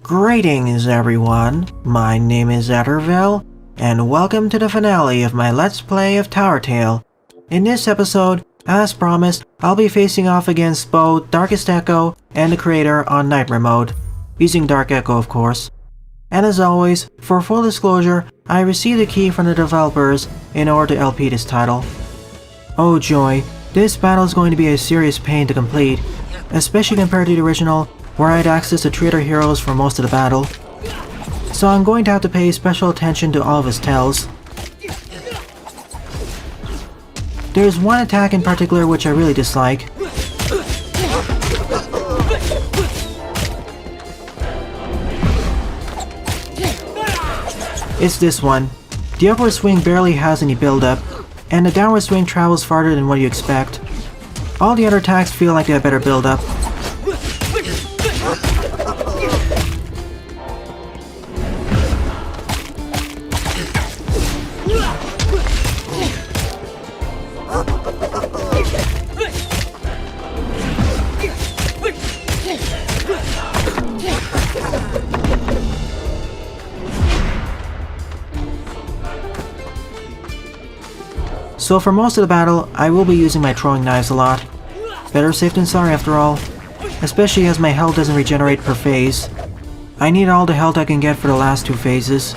Greetings everyone, my name is Towertale, and welcome to the finale of my Let's Play of Towertale. In this episode, as promised, I'll be facing off against both Darkest Echo and the creator on Nightmare mode, using Dark Echo of course. And as always, for full disclosure, I received a key from the developers in order to LP this title. Oh joy, this battle is going to be a serious pain to complete, especially compared to the original, where I had access to 3 other heroes for most of the battle. So I'm going to have to pay special attention to all of his tells. There's one attack in particular which I really dislike. It's this one. The upward swing barely has any build-up, and the downward swing travels farther than what you expect. All the other attacks feel like they have better build-up. So for most of the battle, I will be using my throwing knives a lot. Better safe than sorry after all, especially as my health doesn't regenerate per phase. I need all the health I can get for the last 2 phases.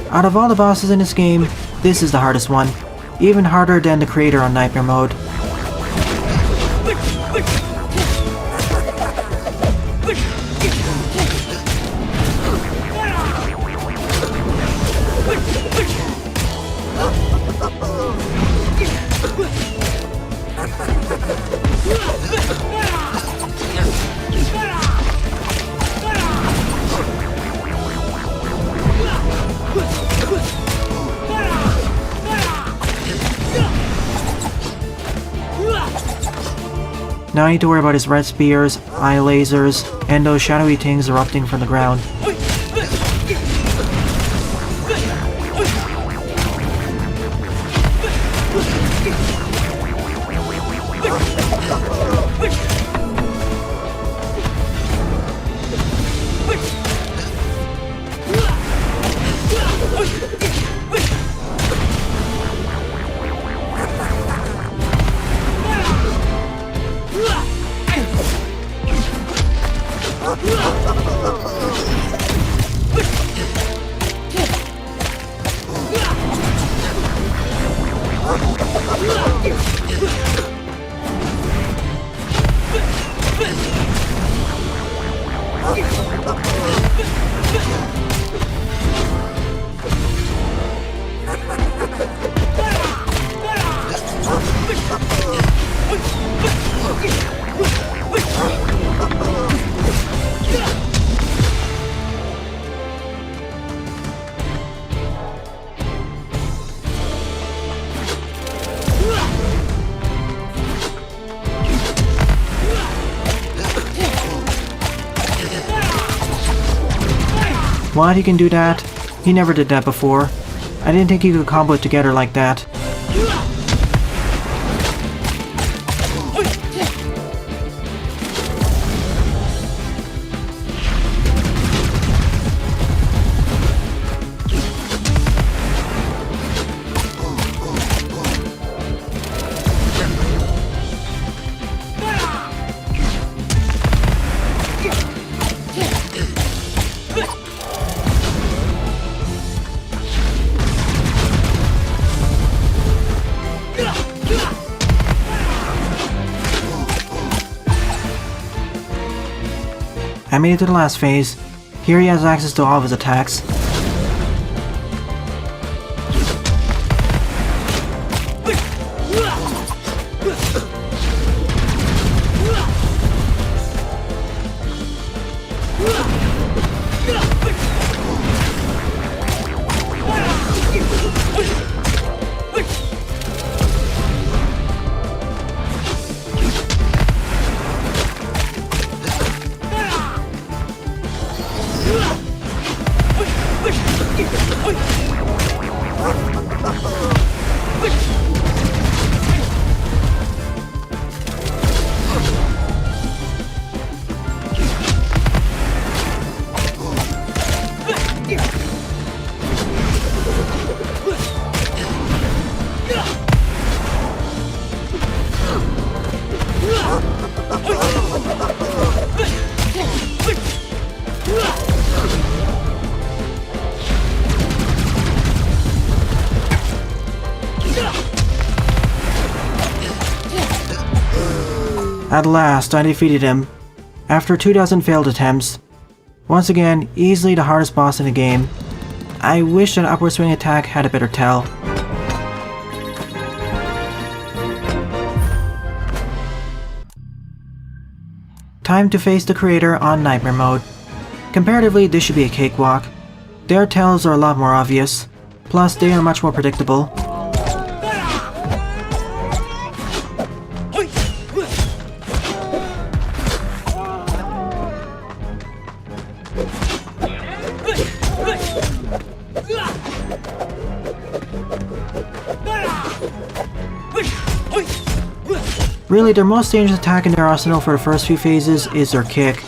Out of all the bosses in this game, this is the hardest one. Even harder than the creator on Nightmare mode. Now I need to worry about his red spears, eye lasers, and those shadowy things erupting from the ground. What? He can do that? He never did that before. I didn't think he could combo it together like that. I made it to the last phase. Here he has access to all of his attacks. At last, I defeated him. After 2,000 failed attempts. Once again, easily the hardest boss in the game. I wish that upward swing attack had a better tell. Time to face the creator on Nightmare mode. Comparatively, this should be a cakewalk. Their tells are a lot more obvious, plus they are much more predictable. Really, their most dangerous attack in their arsenal for the first few phases is their kick,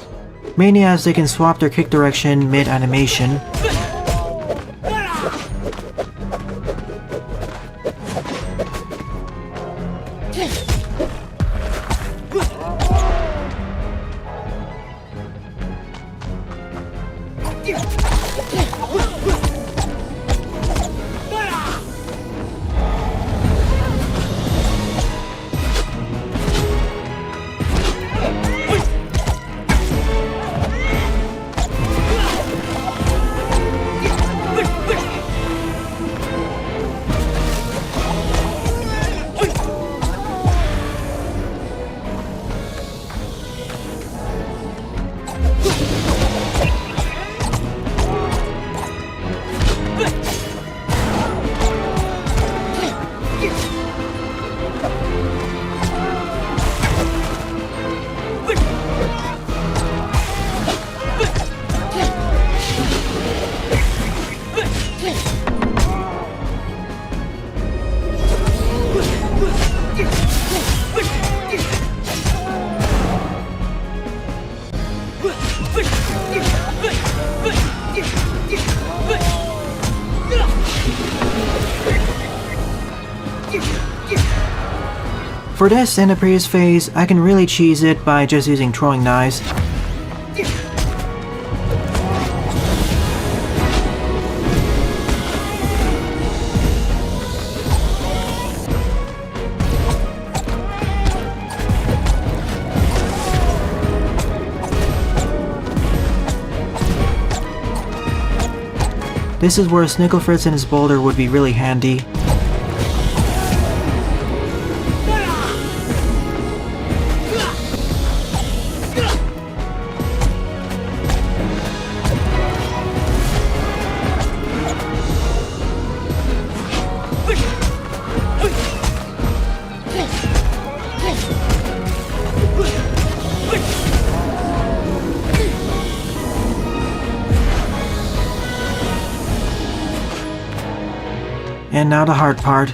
mainly as they can swap their kick direction mid-animation. For this and the previous phase, I can really cheese it by just using throwing knives. This is where Snicklefritz and his boulder would be really handy. And now the hard part.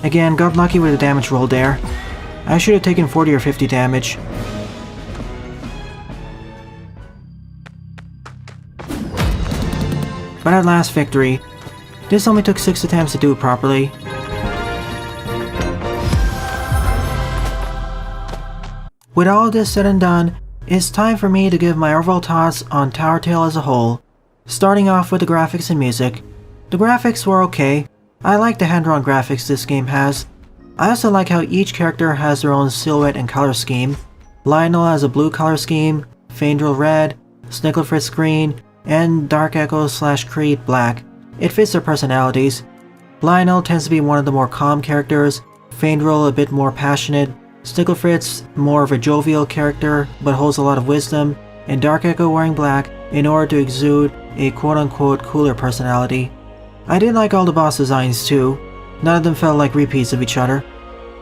Again, got lucky with the damage roll there. I should have taken 40 or 50 damage. But at last, victory. This only took 6 attempts to do it properly. With all this said and done, it's time for me to give my overall thoughts on Towertale as a whole. Starting off with the graphics and music. The graphics were okay. I like the hand-drawn graphics this game has. I also like how each character has their own silhouette and color scheme. Lionel has a blue color scheme, Faendril red, Snicklefritz green, and Dark Echo / Creed black. It fits their personalities. Lionel tends to be one of the more calm characters, Faendril a bit more passionate, Snicklefritz more of a jovial character but holds a lot of wisdom, and Dark Echo wearing black in order to exude a quote-unquote cooler personality. I did like all the boss designs too. None of them felt like repeats of each other.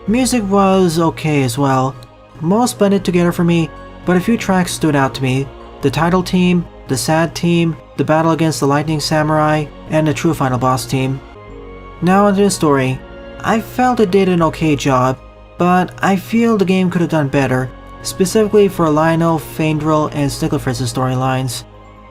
Music was okay as well. Most blended together for me, but a few tracks stood out to me. The title theme, the sad theme, the battle against the lightning samurai, and the true final boss theme. Now onto the story. I felt it did an okay job, but I feel the game could have done better, specifically for Lionel, Faendril, and Snigglefritz's storylines.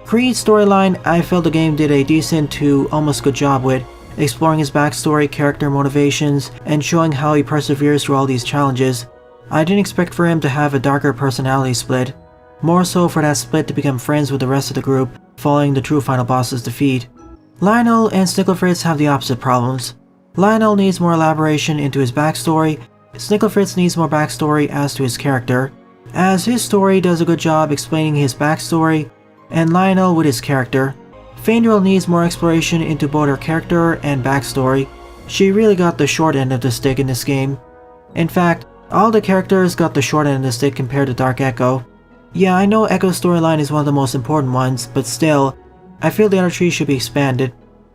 Creed's storyline I felt the game did a decent to almost good job with, exploring his backstory, character motivations, and showing how he perseveres through all these challenges. I didn't expect for him to have a darker personality split, more so for that split to become friends with the rest of the group following the true final boss's defeat. Lionel and Snigglefritz have the opposite problems. Lionel needs more elaboration into his backstory, Snigglefritz needs more backstory as to his character, as his story does a good job explaining his backstory, and Lionel with his character. Faendril needs more exploration into both her character and backstory. She really got the short end of the stick in this game. In fact, all the characters got the short end of the stick compared to Dark Echo. Yeah, I know Echo's storyline is one of the most important ones, but still, I feel the other three should be expanded,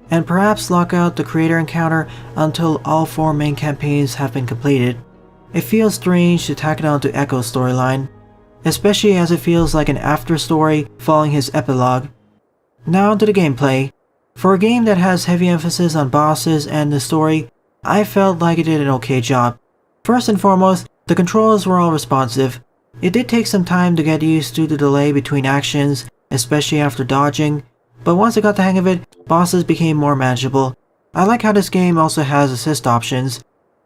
and perhaps lock out the creator encounter until all 4 main campaigns have been completed. It feels strange to tack it on to Echo's storyline, especially as it feels like an after story following his epilogue. Now onto the gameplay. For a game that has heavy emphasis on bosses and the story, I felt like it did an okay job. First and foremost, the controls were all responsive. It did take some time to get used to the delay between actions, especially after dodging, but once I got the hang of it, bosses became more manageable. I like how this game also has assist options.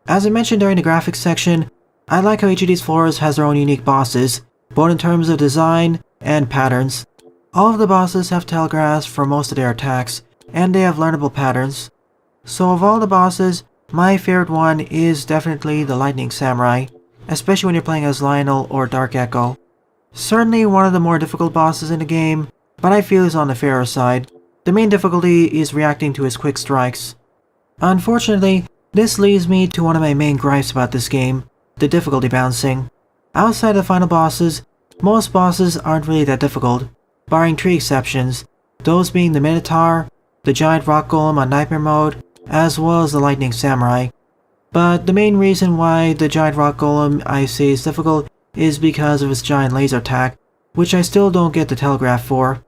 As I mentioned during the graphics section, I like how each of these floors has their own unique bosses, both in terms of design and patterns. All of the bosses have telegraphs for most of their attacks, and they have learnable patterns. So of all the bosses, my favorite one is definitely the Lightning Samurai, especially when you're playing as Lionel or Dark Echo. Certainly one of the more difficult bosses in the game, but I feel is on the fairer side. The main difficulty is reacting to his quick strikes. Unfortunately, this leads me to one of my main gripes about this game, the difficulty balancing. Outside of the final bosses, most bosses aren't really that difficult, barring 3 exceptions, those being the Minotaur, the giant rock golem on Nightmare mode, as well as the Lightning Samurai. But the main reason why the giant rock golem I say is difficult is because of its giant laser attack, which I still don't get the telegraph for.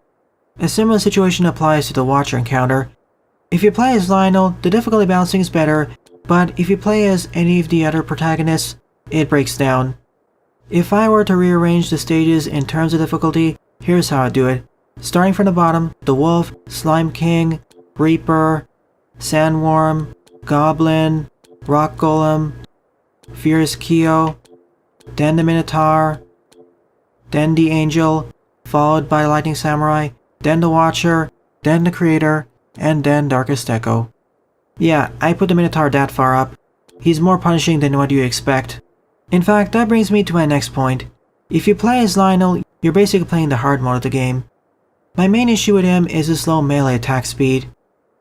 A similar situation applies to the Watcher encounter. If you play as Lionel, the difficulty balancing is better, but if you play as any of the other protagonists, it breaks down. If I were to rearrange the stages in terms of difficulty, here's how I do it. Starting from the bottom, the Wolf, Slime King, Reaper, Sandworm, Goblin, Rock Golem, Fierce Kyo, then the Minotaur, then the Angel, followed by Lightning Samurai, then the Watcher, then the Creator, and then Darkest Echo. Yeah, I put the Minotaur that far up. He's more punishing than what you expect. In fact, that brings me to my next point. If you play as Lionel, you're basically playing the hard mode of the game. My main issue with him is his slow melee attack speed.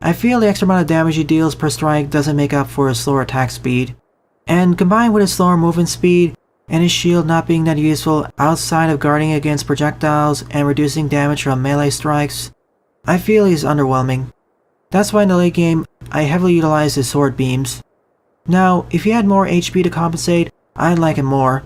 I feel the extra amount of damage he deals per strike doesn't make up for his slower attack speed. And combined with his slower movement speed, and his shield not being that useful outside of guarding against projectiles and reducing damage from melee strikes, I feel he's underwhelming. That's why in the late game, I heavily utilize his sword beams. Now, if he had more HP to compensate, I'd like him more,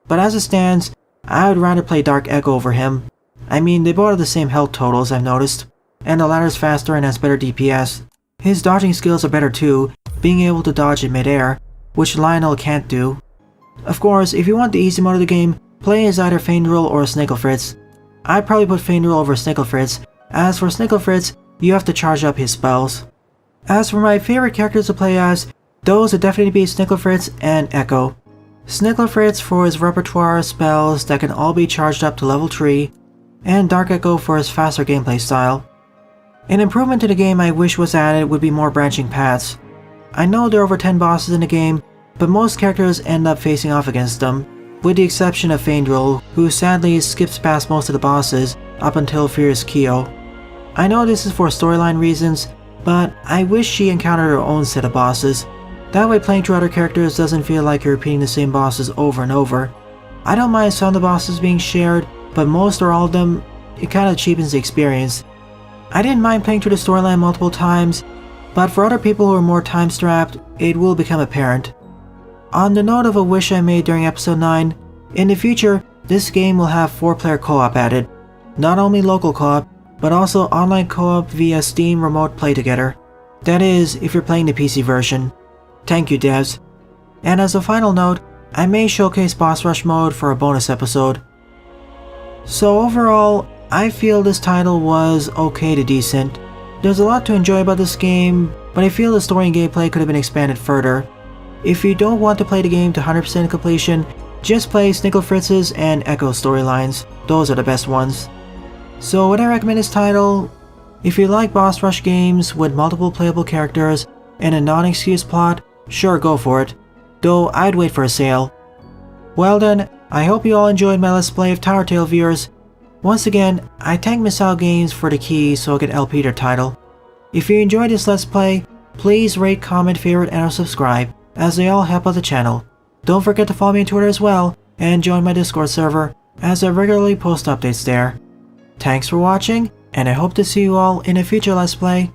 but as it stands, I would rather play Dark Echo over him. I mean, they both have the same health totals I've noticed, and the latter's faster and has better DPS. His dodging skills are better too, being able to dodge in midair, which Lionel can't do. Of course, if you want the easy mode of the game, play as either Faendril or Snigglefritz. I'd probably put Faendril over Snigglefritz, as for Snigglefritz, you have to charge up his spells. As for my favorite characters to play as, those would definitely be Snigglefritz and Echo. Snigglefritz for his repertoire of spells that can all be charged up to level 3, and Dark Echo for his faster gameplay style. An improvement to the game I wish was added would be more branching paths. I know there are over 10 bosses in the game, but most characters end up facing off against them, with the exception of Faendril, who sadly skips past most of the bosses up until Fierce Kyo. I know this is for storyline reasons, but I wish she encountered her own set of bosses. That way playing through other characters doesn't feel like you're repeating the same bosses over and over. I don't mind some of the bosses being shared, but most or all of them, it kinda cheapens the experience. I didn't mind playing through the storyline multiple times, but for other people who are more time-strapped, it will become apparent. On the note of a wish I made during episode 9, in the future, this game will have 4-player co-op added. Not only local co-op, but also online co-op via Steam Remote Play Together. That is, if you're playing the PC version. Thank you, devs. And as a final note, I may showcase Boss Rush mode for a bonus episode. So overall, I feel this title was okay to decent. There's a lot to enjoy about this game, but I feel the story and gameplay could have been expanded further. If you don't want to play the game to 100% completion, just play Snickle Fritz's and Echo storylines. Those are the best ones. So would I recommend this title? If you like Boss Rush games with multiple playable characters and a non-excuse plot, sure, go for it. Though I'd wait for a sale. Well then, I hope you all enjoyed my Let's Play of Towertale, viewers. Once again, I thank MiSou Games for the key so I could LP their title. If you enjoyed this Let's Play, please rate, comment, favorite, and or subscribe, as they all help out the channel. Don't forget to follow me on Twitter as well, and join my Discord server, as I regularly post updates there. Thanks for watching, and I hope to see you all in a future Let's Play.